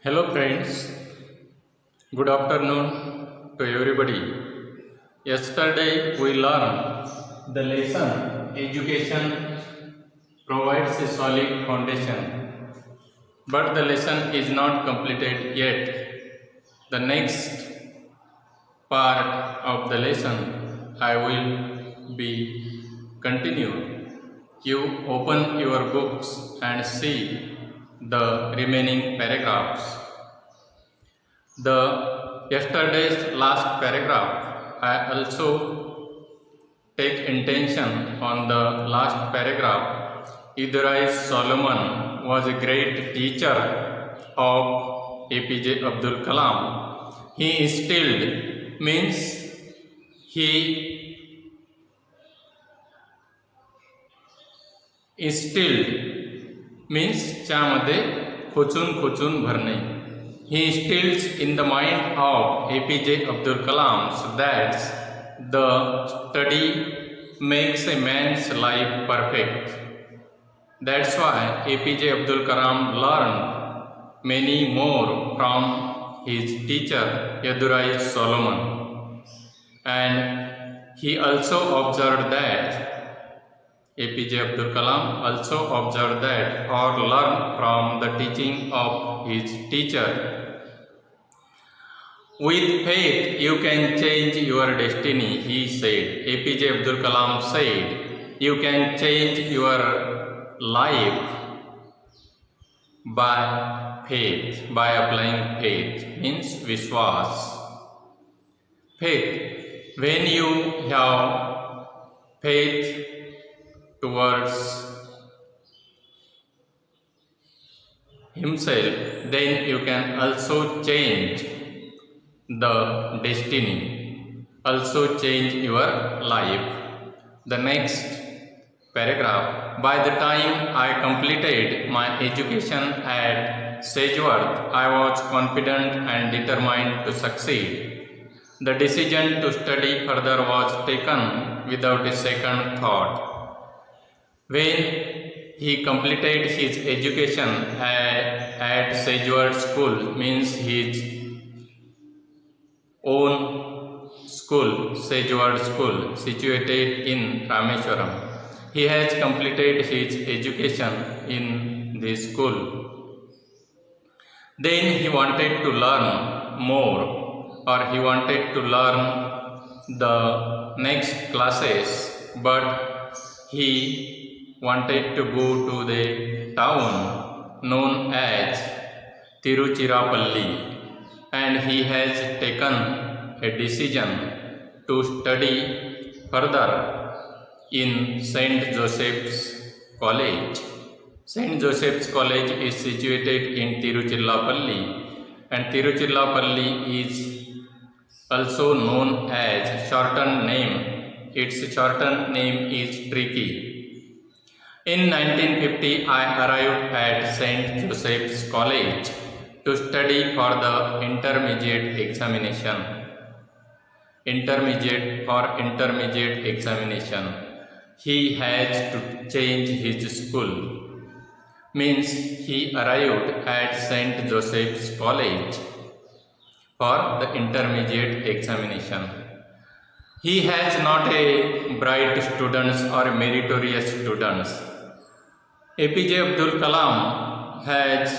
Hello friends, good afternoon to everybody. Yesterday we learned the lesson education provides a solid foundation, but the lesson is not completed yet. The next part of the lesson I will be continued. You open your books and see the remaining paragraphs. The yesterday's last paragraph, I also take intention on the last paragraph. Idrais Solomon was a great teacher of APJ Abdul Kalam. He instilled means he instilled means त्यामध्ये खोचून खोचून भरणे. He instills in the mind of APJ Abdul Kalam that the study makes a man's life perfect. That's why APJ Abdul Kalam learned many more from his teacher Idrais Solomon. And he also observed that APJ Abdul Kalam also observed that or learned from the teaching of his teacher. With faith you can change your destiny, he said. APJ Abdul Kalam said, you can change your life by faith, by applying faith, means Vishwas. Faith, when you have faith towards himself, then you can also change the destiny, also change your life. The next paragraph, by the time I completed my education at Sageworth, I was confident and determined to succeed. The decision to study further was taken without a second thought. When he completed his education at Sageworth School, means his own school, Sageworth School, situated in Rameshwaram. He has completed his education in this school. Then he wanted to learn more, or he wanted to learn the next classes, but he wanted to go to the town known as Tiruchirappalli, and he has taken a decision to study further in St. Joseph's College. St. Joseph's College is situated in Tiruchirappalli, and Tiruchirappalli is also known as shortened name. Its shortened name is Tricky. In 1950, I arrived at St. Joseph's College to study for the intermediate examination. Intermediate examination. He has to change his school. Means he arrived at St. Joseph's College for the intermediate examination. He has not a bright students or meritorious students. APJ Abdul Kalam has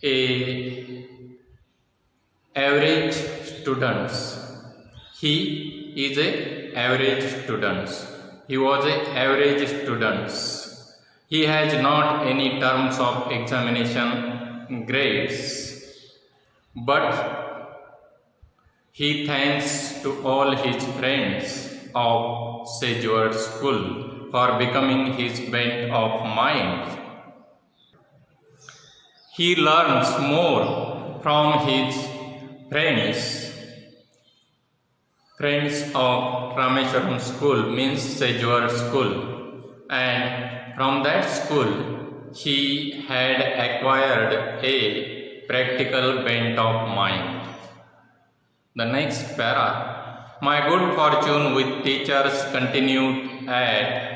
a average students. He is a average students. He was a average students. He has not any terms of examination grades, but he thanks to all his friends of Sageworth School for becoming his bent of mind. He learns more from his friends of Rameshwaram School, means Sageworth School, and from that school he had acquired a practical bent of mind. The next para, my good fortune with teachers continued at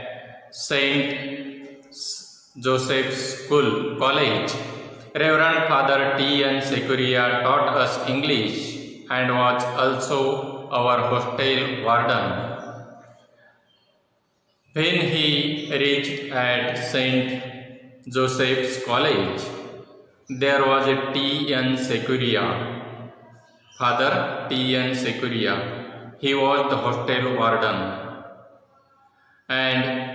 St. Joseph's School College. Reverend Father T.N. Securia taught us English and was also our hostel warden. When he reached at St. Joseph's College, there was a T.N. Securia, Father T.N. Securia. He was the hostel warden, and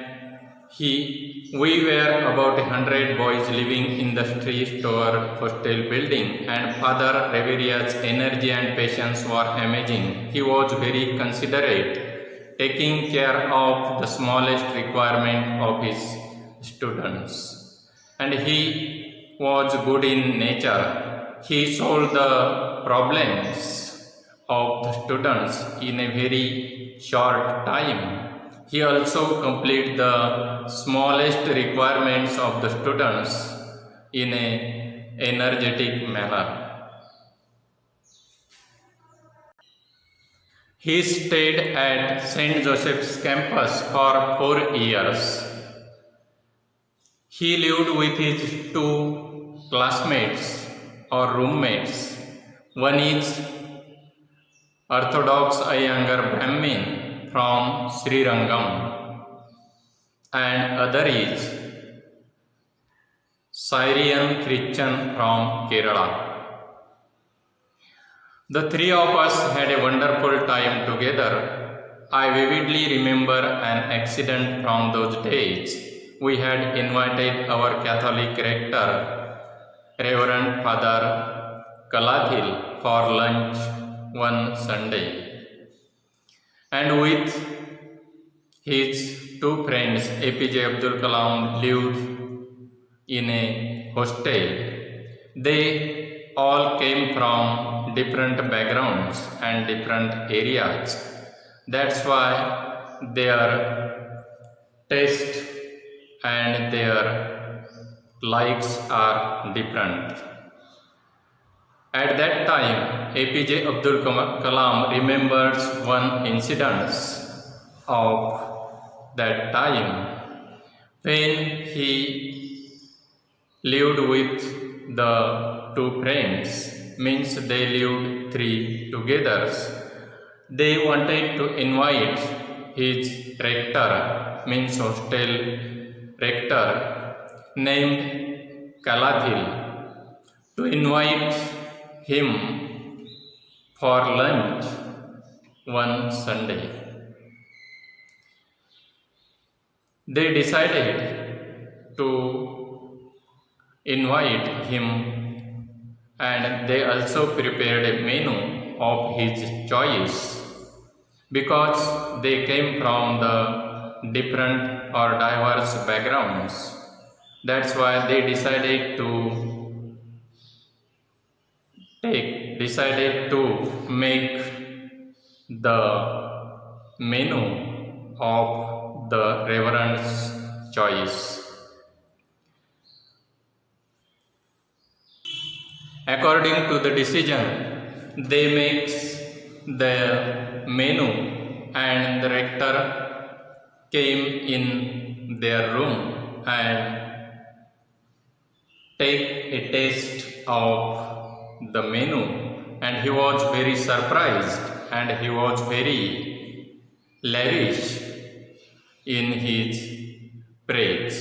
we were about 100 boys living in the three-story hostel building, and Father Reveria's energy and patience were amazing. He was very considerate, taking care of the smallest requirement of his students, and he was good in nature. He solved the problems of the students in a very short time. He also completed the smallest requirements of the students in an energetic manner. He stayed at St. Joseph's campus for 4 years. He lived with his 2 classmates or roommates. One is Orthodox Iyengar Brahmin from Srirangam, and other is Syrian Christian from Kerala. The 3 of us had a wonderful time together. I vividly remember an accident from those days. We had invited our Catholic rector, Reverend Father Kalathil, for lunch one Sunday, and with his 2 friends, APJ Abdul Kalam lived in a hostel. They all came from different backgrounds and different areas. That's why their taste and their likes are different. At that time, APJ Abdul Kalam remembers one incident of that time when he lived with the 2 friends, means they lived 3 together. They wanted to invite his rector, means hostel rector, named Kalathil, to invite him for lunch one Sunday. They decided to invite him, and they also prepared a menu of his choice because they came from the different or diverse backgrounds. That's why they decided to make the menu of the Reverend's choice. According to the decision, they make the menu, and the rector came in their room and take a taste of the menu, and he was very surprised and he was very lavish in his praise.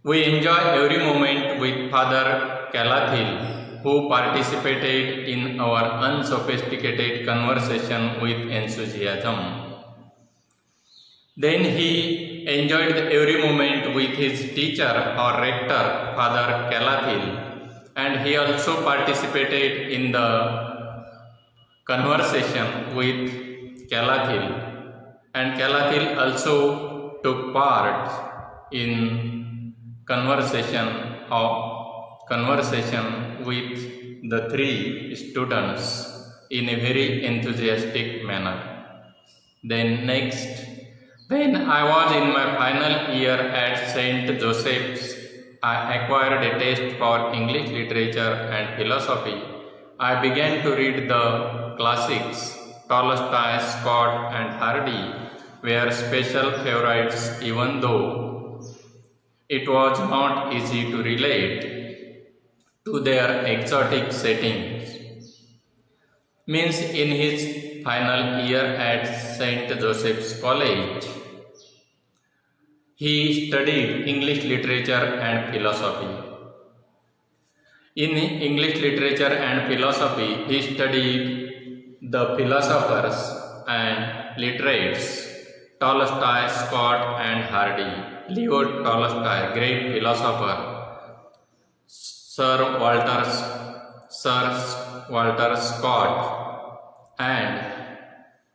We enjoy every moment with Father Kalathil, who participated in our unsophisticated conversation with enthusiasm. Then he enjoyed every moment with his teacher or rector, Father Kalathil, and he also participated in the conversation with Kalathil, and Kalathil also took part in conversation with the 3 students in a very enthusiastic manner. Then next, when I was in my final year at St. Joseph's, I acquired a taste for English literature and philosophy. I began to read the classics. Tolstoy, Scott and Hardy were special favorites, even though it was not easy to relate to their exotic settings. Means in his final year at St. Joseph's College, he studied English literature and philosophy. In English literature and philosophy, he studied the philosophers and literates Tolstoy, Scott and Hardy. Leo Tolstoy, great philosopher, Sir Walter Scott and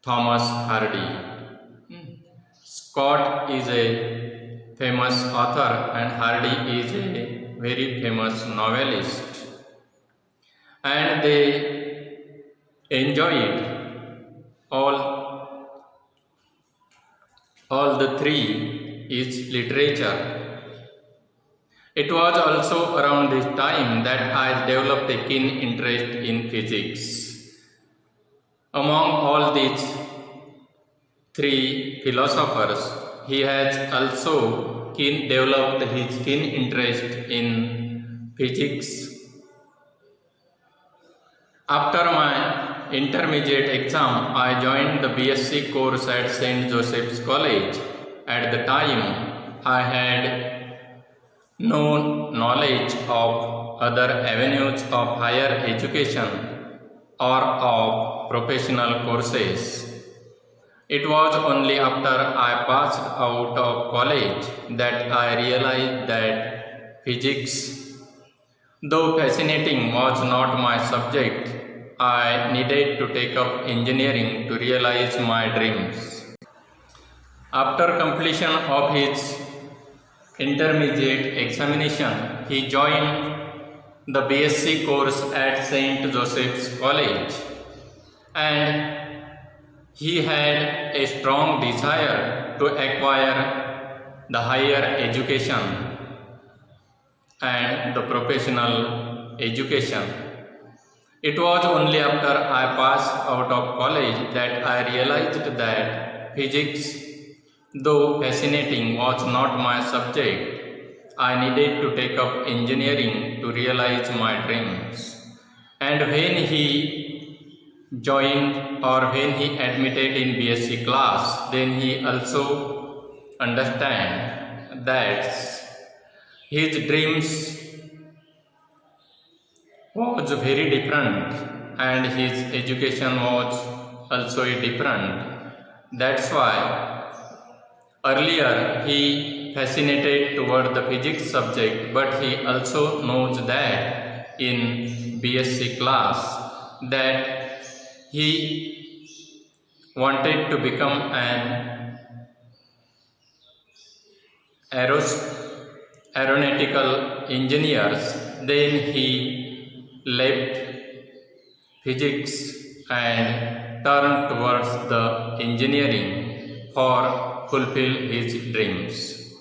Thomas Hardy. Scott is a famous author and Hardy is a very famous novelist, and they enjoyed all the three is literature. It was also around this time that I developed a keen interest in physics. Among all these three philosophers, he has also developed his keen interest in physics. After my intermediate exam, I joined the BSc course at St. Joseph's College. At the time, I had no knowledge of other avenues of higher education or of professional courses. It was only after I passed out of college that I realized that physics, though fascinating, was not my subject. I needed to take up engineering to realize my dreams. After completion of his intermediate examination, he joined the BSc course at St. Joseph's College, and he had a strong desire to acquire the higher education and the professional education. It was only after I passed out of college that I realized that physics, though fascinating, was not my subject. I needed to take up engineering to realize my dreams. And when he joined or when he admitted in BSc class, then he also understand that his dreams was very different and his education was also different. That's why earlier he fascinated toward the physics subject, but he also knows that in BSc class that he wanted to become an aeronautical engineer. Then he left physics and turned towards the engineering for fulfill his dreams.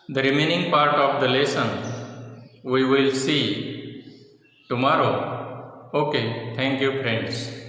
The remaining part of the lesson we will see tomorrow. Okay, thank you friends.